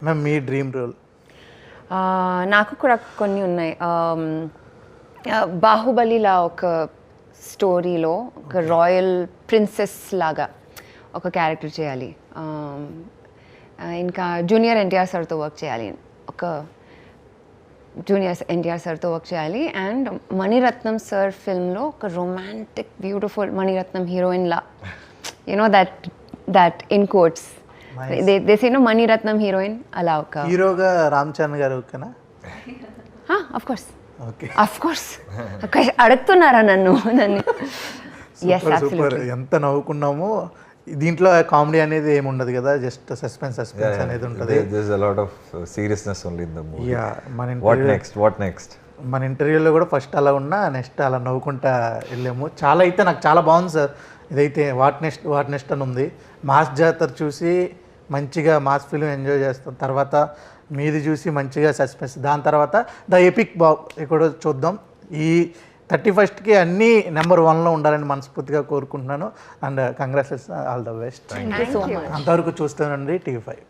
Ma'am మీ dream role? నాకు కూడా కొన్ని ఉన్నాయి. బాహుబలిలా ఒక స్టోరీలో ఒక రాయల్ ప్రిన్సెస్ లాగా ఒక క్యారెక్టర్ చేయాలి. ఇంకా జూనియర్ ఎన్టీఆర్ సార్తో వర్క్ చేయాలి, ఒక జూనియర్ ఎన్టీఆర్ సార్తో వర్క్ చేయాలి. అండ్ మణిరత్నం సార్ ఫిల్మ్లో ఒక రొమాంటిక్ బ్యూటిఫుల్ మణిరత్నం హీరోయిన్లా, you know that in quotes they say no Mani Ratnam heroine, అలా ఒక హీరోగా రామ్ చరణ్ గారు ఓకేనా? Of course, okay, of course. అడుగుతున్నారా నన్ను? సూపర్. ఎంత నవ్వుకున్నామో. దీంట్లో కామెడీ అనేది ఏమి ఉండదు కదా, జస్ట్ సస్పెన్స్ అనేది ఉంటుంది. There's a lot of seriousness only in the movie. Yeah, What next? మన ఇంటర్వ్యూలో కూడా ఫస్ట్ అలా ఉన్నా, నెక్స్ట్ అలా నవ్వుకుంటా వెళ్ళాము. చాలా అయితే నాకు చాలా బాగుంది సార్. ఇదైతే వాట్ నెక్స్ట్ అని ఉంది. మాస్ జాతర చూసి మంచిగా మాస్ ఫిల్మ్ ఎంజాయ్ చేస్తాం, తర్వాత మీది చూసి మంచిగా సస్పెన్స్, దాని తర్వాత ద ఎపిక్ ఇక్కడ చూద్దాం. ఈ 31st అన్నీ నెంబర్ 1లో ఉండాలని మనస్ఫూర్తిగా కోరుకుంటున్నాను. And congratulations, all the best. Thank you so much. అంతవరకు చూస్తానండి టీవీ5.